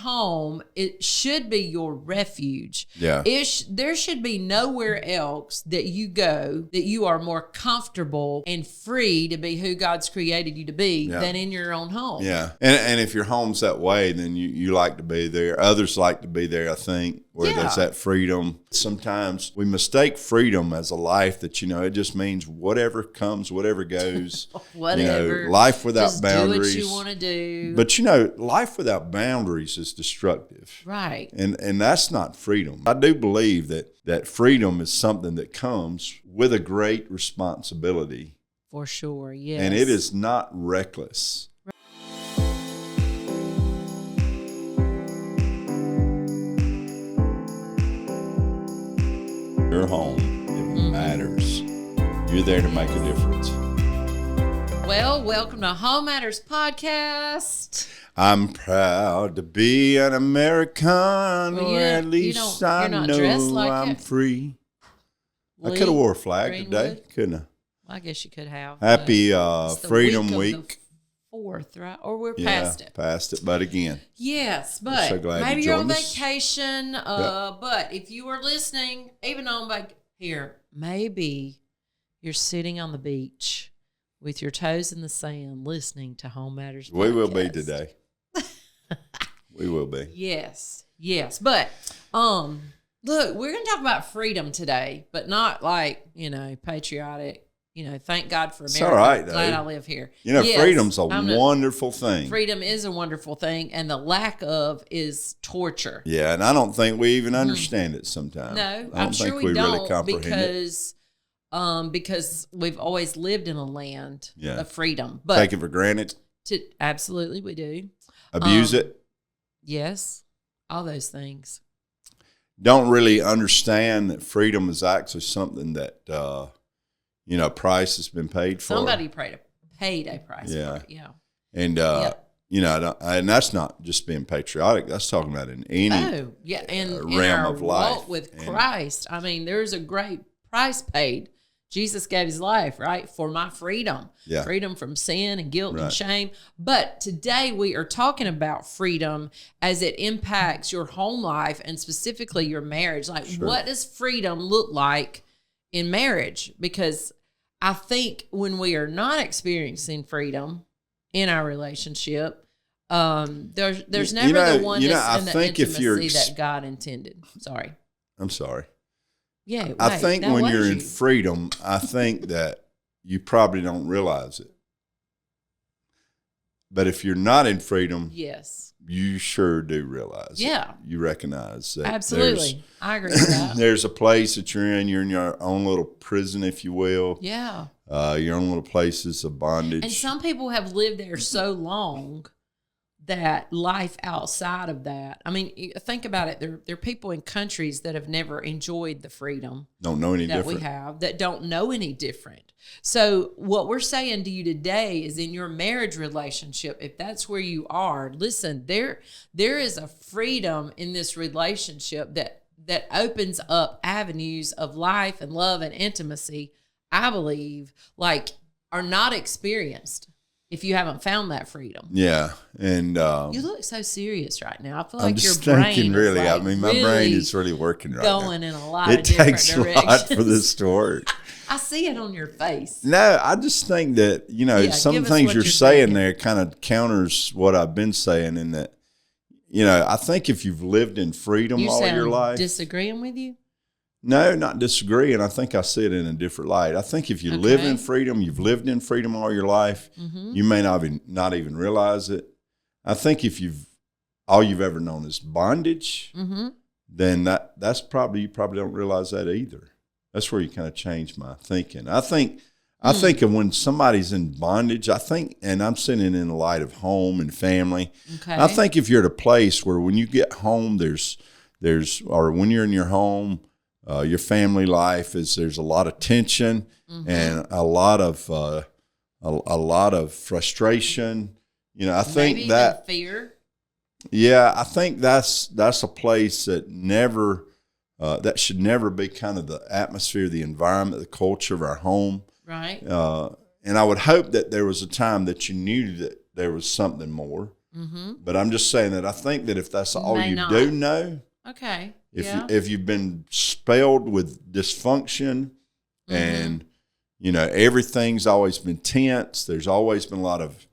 home, it should be your refuge. Yeah. There should be nowhere else that you go that you are more comfortable and free to be who God's created you to be than in your own home. Yeah. And if your home's that way, then you like to be there. Others like to be there, I think, where there's that freedom. Sometimes we mistake freedom as a life that, it just means whatever comes, whatever goes. Whatever. Life without just boundaries. Do what you want to do. But, life without boundaries is destructive. Right. And that's not freedom. I do believe that freedom is something that comes with a great responsibility. For sure, yes. And it is not reckless. Your home, it matters. You're there to make a difference. Well, welcome to Home Matters Podcast. I'm proud to be an American, or at least I know like I'm free. I could have wore a flag today, couldn't I? Well, I guess you could have. Happy Freedom Week. 4th, right? Or we're past it. Past it, but again. Yes, but so glad maybe you you're on joined us. vacation. But if you are listening, even on maybe you're sitting on the beach with your toes in the sand listening to Home Matters Podcast. We will be today. We will be. Yes. But look, we're going to talk about freedom today, but not like, patriotic. Thank God for America. It's all right, though. Glad I live here. Freedom's a wonderful thing. Freedom is a wonderful thing, and the lack of is torture. Yeah, and I don't think we even understand it sometimes. No, I'm sure we don't really comprehend because we've always lived in a land of freedom. But take it for granted. Absolutely, we do. Abuse it. Yes, all those things. Don't really understand that freedom is actually something that price has been paid for. Somebody paid a price for it. Yeah. And and that's not just being patriotic. That's talking about in any realm in our of life walk with Christ. I mean, there's a great price paid. Jesus gave his life, right, for my freedom. Yeah. Freedom from sin and guilt and shame. But today we are talking about freedom as it impacts your home life and specifically your marriage. Like, what does freedom look like in marriage? Because I think when we are not experiencing freedom in our relationship, there's never the oneness and the intimacy that God intended. Sorry. I'm sorry. Yeah, wait, I think when you're in freedom, I think that you probably don't realize it. But if you're not in freedom, you sure do realize it. You recognize that. Absolutely. I agree with that. There's a place that you're in your own little prison, if you will. Yeah. Your own little places of bondage. And some people have lived there so long that life outside of that. I mean, think about it. There are people in countries that have never enjoyed the freedom. Don't know any different. That we have, that don't know any different. So what we're saying to you today is in your marriage relationship, if that's where you are, listen, there is a freedom in this relationship that opens up avenues of life and love and intimacy, I believe, like are not experienced if you haven't found that freedom. Yeah. And you look so serious right now. I feel I'm like just your brain thinking really, is like my brain is really working right now. Going in a lot of different directions. It takes a lot for this to work. I see it on your face. No, I just think that, some things you're saying there kind of counters what I've been saying in that, I think if you've lived in freedom all your life. Disagreeing with you? No, not disagreeing. I think I see it in a different light. I think if you live in freedom, you've lived in freedom all your life, you may not even realize it. I think if all you've ever known is bondage, then that's probably, you probably don't realize that either. That's where you kind of change my thinking. I think of when somebody's in bondage, and I'm sitting in the light of home and family. Okay. I think if you're at a place where when you get home, or when you're in your home, your family life there's a lot of tension and a lot of frustration. I think maybe that fear. Yeah, I think that's a place that that should never be kind of the atmosphere, the environment, the culture of our home. Right. And I would hope that there was a time that you knew that there was something more. But I'm just saying that I think that if that's all you do know, okay, if you've been spelled with dysfunction and everything's always been tense, there's always been a lot of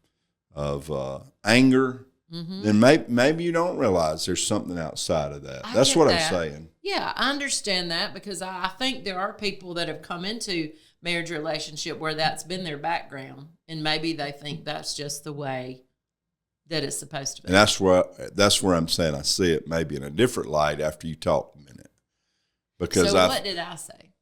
anger, then maybe you don't realize there's something outside of that. That's what I'm saying. Yeah, I understand that, because I think there are people that have come into marriage relationship where that's been their background, and maybe they think that's just the way that it's supposed to be. And that's where I'm saying I see it maybe in a different light after you talk a minute. Because what did I say?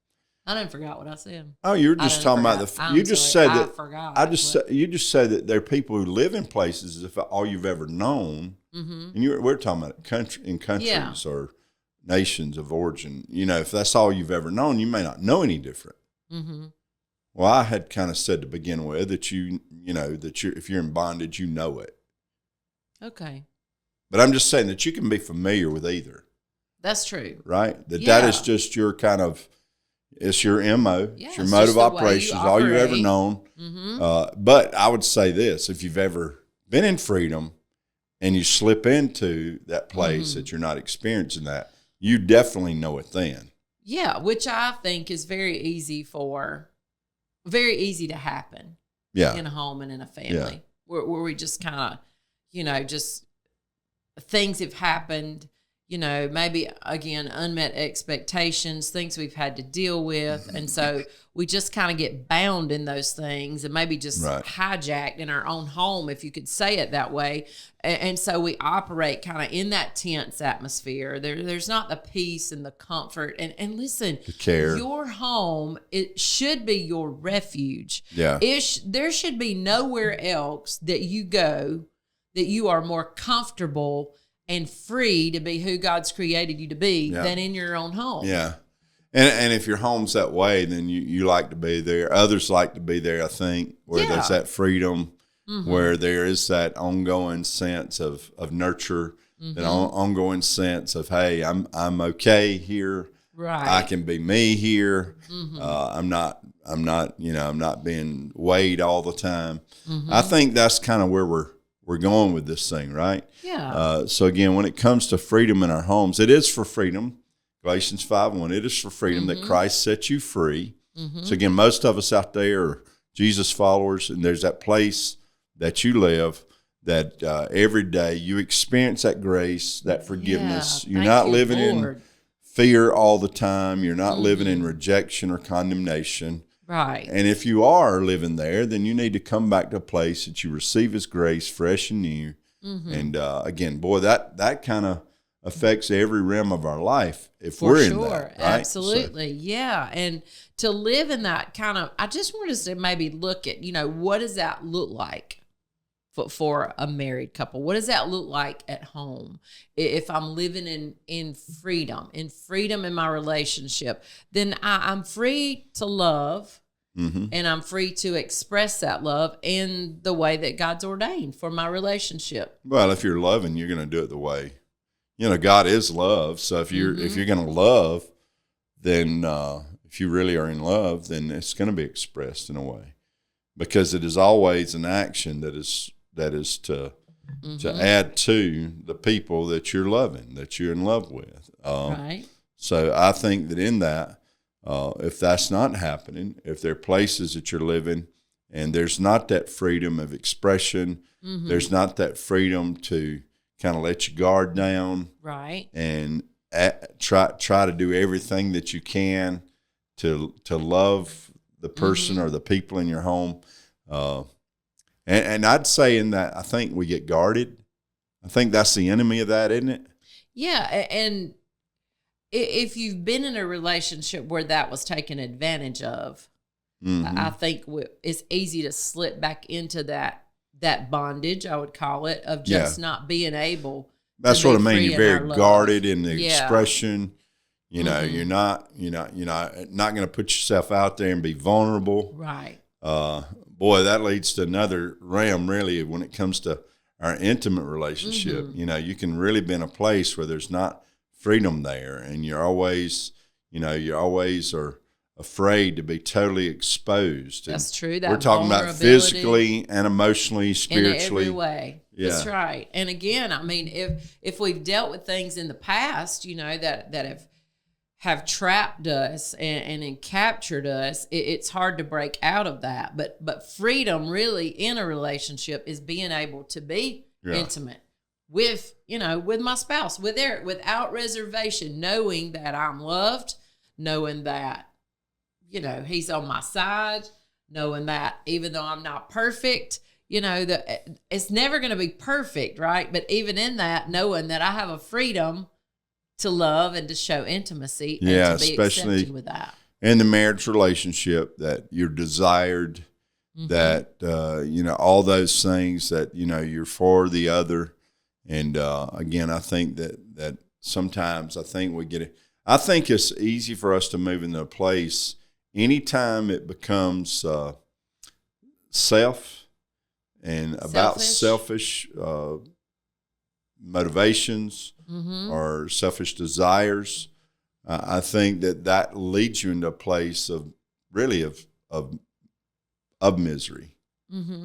I didn't forget what I said. Oh, you were just talking about you just said that. I forgot. You just said that there are people who live in places if all you've ever known, and we're talking about countries or nations of origin. If that's all you've ever known, you may not know any different. Well, I had kind of said to begin with that if you're in bondage, you know it. Okay. But I'm just saying that you can be familiar with either. That's true. Right? That is just your kind of, it's your MO, it's your mode of operations, all you've ever known. But I would say this, if you've ever been in freedom and you slip into that place that you're not experiencing that, you definitely know it then. Yeah, which I think is very easy to happen in a home and in a family where we just kind of, just things have happened, maybe, again, unmet expectations, things we've had to deal with. And so we just kind of get bound in those things and maybe just hijacked in our own home, if you could say it that way. And so we operate kind of in that tense atmosphere. There's not the peace and the comfort. And listen, the care. Your home, it should be your refuge. Yeah. There should be nowhere else that you go that you are more comfortable and free to be who God's created you to be than in your own home. Yeah. And if your home's that way, then you like to be there. Others like to be there, I think, where there's that freedom, where there is that ongoing sense of nurture, that ongoing sense of, hey, I'm okay here. Right. I can be me here. I'm not being weighed all the time. I think that's kind of where we're going with this thing, right? Yeah. So again, when it comes to freedom in our homes, it is for freedom. Galatians 5:1, it is for freedom that Christ set you free. So again, most of us out there are Jesus followers, and there's that place that you live that every day you experience that grace, that forgiveness. You're not living in fear all the time. You're not living in rejection or condemnation. Right. And if you are living there, then you need to come back to a place that you receive His grace fresh and new. And again, boy, that kind of affects every realm of our life if we're in that. Right? Absolutely. So. Yeah. And to live in that kind of, I just want us to maybe look at, what does that look like for a married couple? What does that look like at home? If I'm living in freedom in my relationship, then I'm free to love, and I'm free to express that love in the way that God's ordained for my relationship. Well, if you're loving, you're going to do it the way, God is love. So if you're going to love, then if you really are in love, then it's going to be expressed in a way, because it is always an action that is to add to the people that you're loving, that you're in love with. Right. So I think that in that, if that's not happening, if there are places that you're living and there's not that freedom of expression, there's not that freedom to kind of let your guard down, right, and try to do everything that you can to love the person or the people in your home. And I'd say in that, I think we get guarded. I think that's the enemy of that, isn't it? Yeah, and if you've been in a relationship where that was taken advantage of, I think it's easy to slip back into that bondage, I would call it, of just not being able. That's what I mean. You're very guarded in the expression. You're not going to put yourself out there and be vulnerable. Right. Boy, that leads to another realm, really, when it comes to our intimate relationship. You can really be in a place where there's not freedom there, and you're always are afraid to be totally exposed. That's true. We're talking about physically and emotionally, spiritually. In every way. Yeah. That's right. And again, I mean, if we've dealt with things in the past, you know, that have trapped us and captured us, it's hard to break out of that. But freedom really in a relationship is being able to be intimate with, you know, with my spouse, without reservation, knowing that I'm loved, knowing that, you know, he's on my side, knowing that even though I'm not perfect, you know, it's never going to be perfect, right? But even in that, knowing that I have a freedom to love and to show intimacy and to be accepted with that. In the marriage relationship, that you're desired, that, you know, all those things that, you know, you're for the other. And again, I think that sometimes I think I think it's easy for us to move into a place anytime it becomes self and about selfish motivations or selfish desires. I think that leads you into a place of really of misery,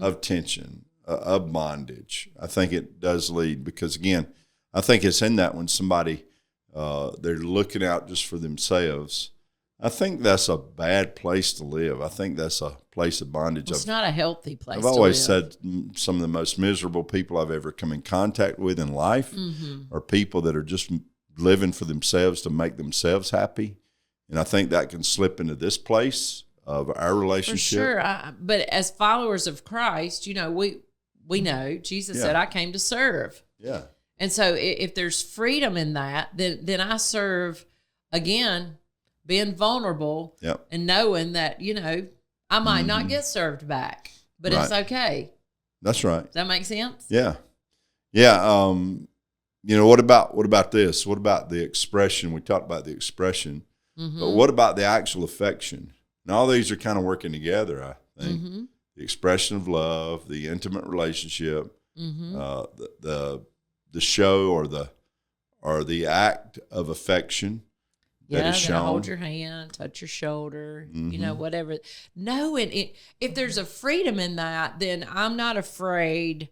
of tension, of bondage. I think it does lead, because again, I think it's in that when somebody they're looking out just for themselves. I think that's a bad place to live. I think that's a place of bondage. It's not a healthy place. I've always said some of the most miserable people I've ever come in contact with in life are people that are just living for themselves to make themselves happy. And I think that can slip into this place of our relationship. For sure. But as followers of Christ, you know, we know Jesus said, I came to serve. Yeah. And so if there's freedom in that, then I serve, again, being vulnerable and knowing that, you know, I might not get served back, but it's okay. That's right. Does that make sense? Yeah. Yeah. You know, what about this? What about the expression? We talked about the expression, but what about the actual affection? And all these are kind of working together, I think. The expression of love, the intimate relationship, the show or the act of affection. Yeah, hold your hand, touch your shoulder, you know, whatever. Knowing if there's a freedom in that, then I'm not afraid.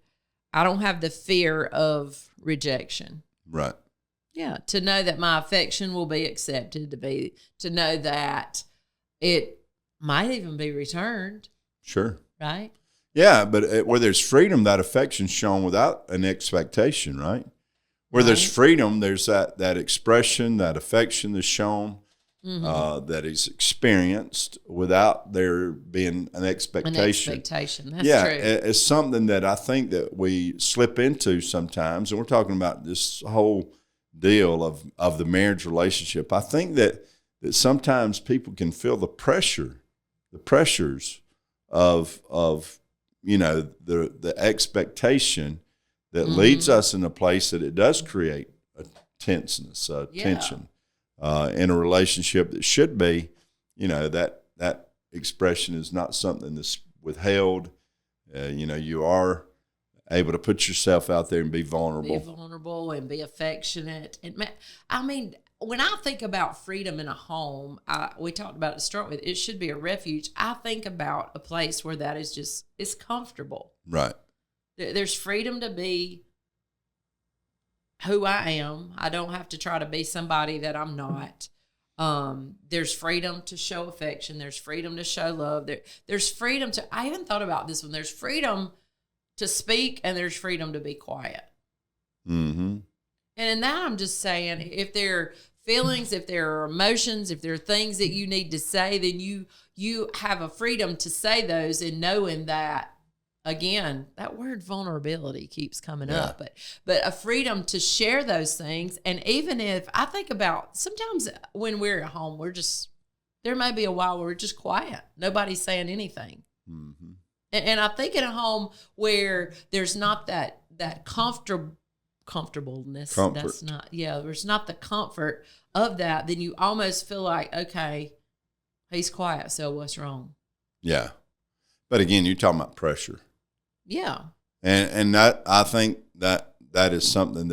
I don't have the fear of rejection. Right. Yeah, to know that my affection will be accepted, to know that it might even be returned. Sure. Right? Yeah, but where there's freedom, that affection's shown without an expectation, right? Where there's freedom, there's that expression, that affection that's shown, that is experienced without there being an expectation. An expectation, that's true. It's something that I think that we slip into sometimes, and we're talking about this whole deal of the marriage relationship. I think that sometimes people can feel the pressures of you know, the expectation that leads us in a place that it does create a tenseness, tension in a relationship that should be, you know, that expression is not something that's withheld. You know, you are able to put yourself out there and be vulnerable. Be vulnerable and be affectionate. And I mean, when I think about freedom in a home, we talked about it to start with, it should be a refuge. I think about a place where that is just, it's comfortable. Right. There's freedom to be who I am. I don't have to try to be somebody that I'm not. There's freedom to show affection. There's freedom to show love. There's freedom to, I even thought about this one. There's freedom to speak and there's freedom to be quiet. And in that, I'm just saying, if there are feelings, if there are emotions, if there are things that you need to say, then you have a freedom to say those, and knowing that, again, that word vulnerability keeps coming up, but a freedom to share those things. And even if I think about sometimes when we're at home, there may be a while where we're just quiet. Nobody's saying anything. And I think in a home where there's not that comfortableness, that's not, there's not the comfort of that, then you almost feel like, okay, he's quiet, so what's wrong? Yeah. But again, you're talking about pressure. Yeah. And that, I think that is something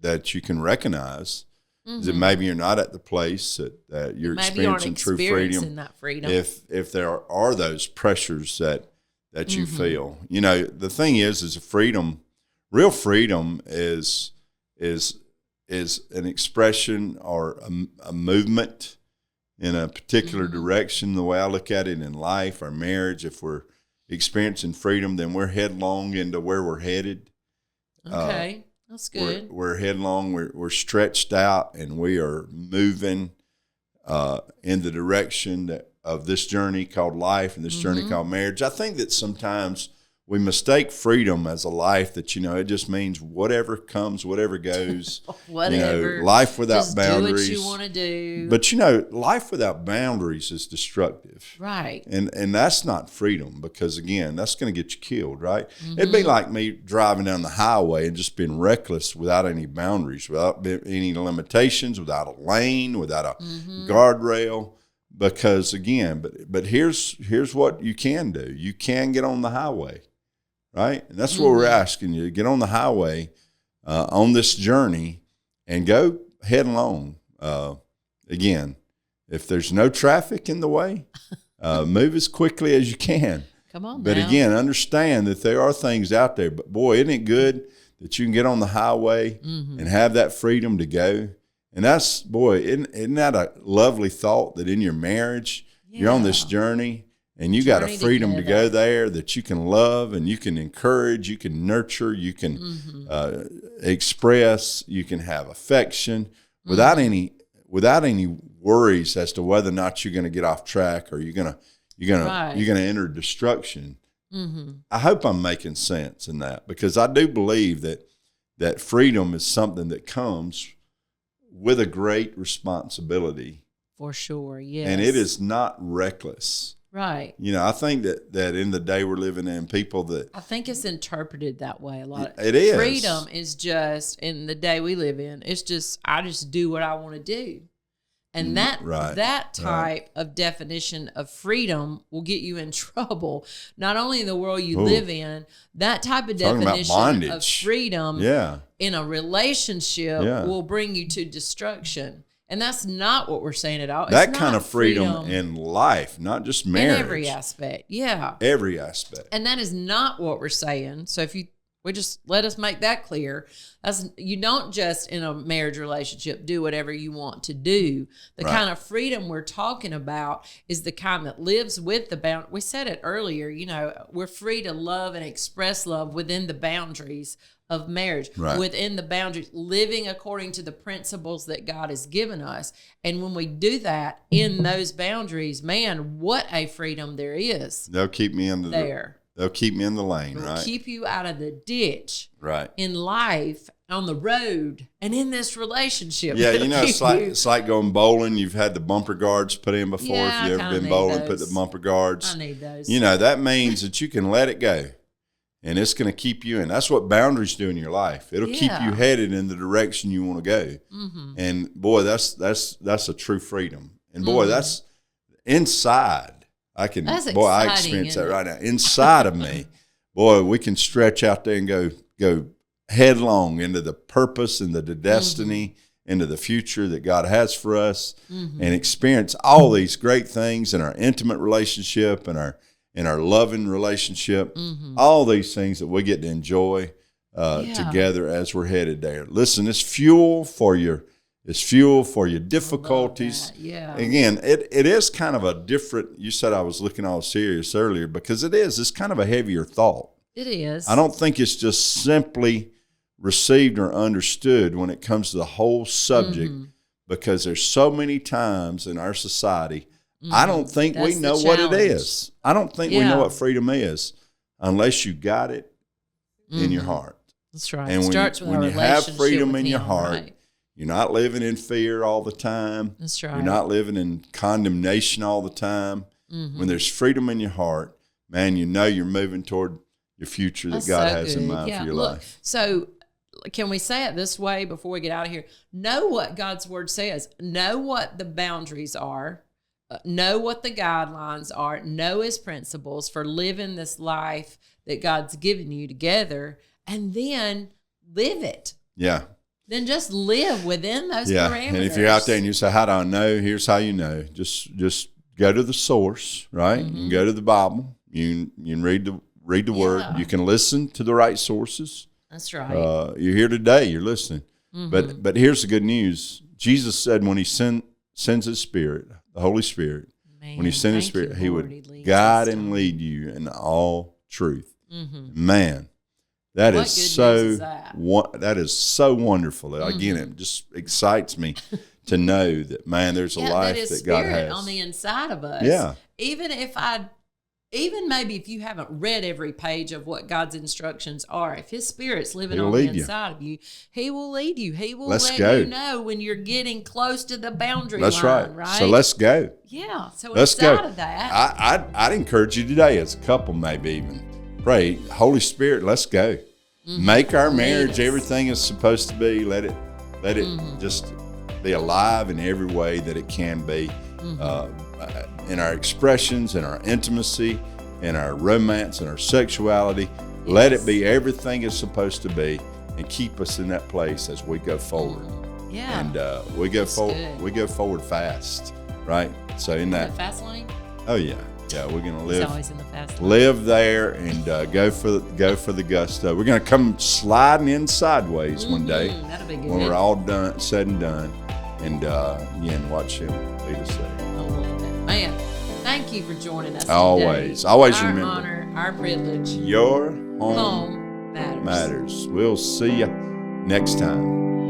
that you can recognize. Is that maybe you're not at the place that you're experiencing true freedom. That freedom. If there are those pressures that you feel. You know, the thing is a freedom Real freedom is an expression or a movement in a particular direction. The way I look at it in life, our marriage, if we're experiencing freedom, then we're headlong into where we're headed. Okay, that's good. We're headlong. We're stretched out, and we are moving in the direction of this journey called life and this journey called marriage. I think that sometimes we mistake freedom as a life that, it just means whatever comes, whatever goes. Whatever. Life without just boundaries. Do what you want to do. But, life without boundaries is destructive. Right. And that's not freedom because, again, that's going to get you killed, right? It'd be like me driving down the highway and just being reckless without any boundaries, without any limitations, without a lane, without a guardrail. Because, again, but here's what you can do. You can get on the highway. Right? And that's what we're asking you. Get on the highway on this journey and go headlong. Again, if there's no traffic in the way, move as quickly as you can. Come on But now. Again, understand that there are things out there. But boy, isn't it good that you can get on the highway and have that freedom to go? And that's, isn't that a lovely thought that in your marriage, you're on this journey and you got a freedom to go there that you can love and you can encourage, you can nurture, you can express, you can have affection without any worries as to whether or not you're going to get off track or you're going to enter destruction. I hope I'm making sense in that because I do believe that freedom is something that comes with a great responsibility. For sure, yes. And it is not reckless. Right. I think that in the day we're living in, I think it's interpreted that way a lot. It is. Freedom is just, in the day we live in, it's just, I just do what I want to do. And that type of definition of freedom will get you in trouble, not only in the world you live in, that type of definition of freedom in a relationship will bring you to destruction. And that's not what we're saying at all. That kind of freedom in life, not just marriage. In every aspect, yeah. Every aspect. And that is not what we're saying. So we just let us make that clear. You don't just in a marriage relationship do whatever you want to do. The kind of freedom we're talking about is the kind that lives with the bound. We said it earlier, we're free to love and express love within the boundaries of marriage, within the boundaries, living according to the principles that God has given us. And when we do that in those boundaries, man, what a freedom there is. They'll keep me in the They'll keep me in the lane, right? Keep you out of the ditch, right? In life, on the road, and in this relationship. Yeah, it's like going bowling. You've had the bumper guards put in before. Yeah, if you've ever been bowling, put the bumper guards. I need those. That means that you can let it go, and it's going to keep you in. That's what boundaries do in your life. It'll keep you headed in the direction you want to go. And boy, that's a true freedom. And boy, that's inside. I experience that right now. Inside of me, boy, we can stretch out there and go headlong into the purpose and the destiny, into the future that God has for us, and experience all these great things in our intimate relationship and our loving relationship, all these things that we get to enjoy together as we're headed there. Listen, it's fuel for your difficulties. Yeah. Again, it is kind of a different, you said I was looking all serious earlier because it's kind of a heavier thought. It is. I don't think it's just simply received or understood when it comes to the whole subject because there's so many times in our society, I don't think we know what it is. I don't think we know what freedom is unless you got it in your heart. That's right. And it starts with when you have freedom in your heart, right? You're not living in fear all the time. That's right. You're not living in condemnation all the time. When there's freedom in your heart, man, you're moving toward your future that God has in mind for your life. So can we say it this way before we get out of here? Know what God's word says. Know what the boundaries are. Know what the guidelines are. Know his principles for living this life that God's given you together, and then live it. Yeah. Then just live within those parameters. And if you're out there and you say, how do I know? Here's how you know. Just go to the source, right? You can go to the Bible. You can read the word. You can listen to the right sources. That's right. You're here today. You're listening. But here's the good news. Jesus said when he sends his Spirit, the Holy Spirit, when he sent his Spirit, he would guide and lead you in all truth. Man, that is so that is so wonderful. Again, it just excites me to know that, man, there's a life that God has on the inside of us. Yeah. Even maybe if you haven't read every page of what God's instructions are, if his Spirit's living on the inside of you, he will lead you. He will let you know when you're getting close to the boundary line. That's right. So let's go. Yeah. So inside of that, I'd encourage you today as a couple, maybe even pray, Holy Spirit, let's go. Make our marriage everything it's supposed to be. Let it just be alive in every way that it can be. In our expressions, in our intimacy, in our romance, in our sexuality. Yes. Let it be everything it's supposed to be, and keep us in that place as we go forward. Yeah. And we go forward. Good. We go forward fast, right? So in that fast lane. Oh yeah, yeah. We're gonna live. It's always in the fast lane. Live there and go for the gusto. We're gonna come sliding in sideways one day. That'll be good. When we're all done, said and done, and again, watch Him lead us there. Man, thank you for joining us Always. today. Always our remember. Honor, our privilege. Your home matters. We'll see you next time.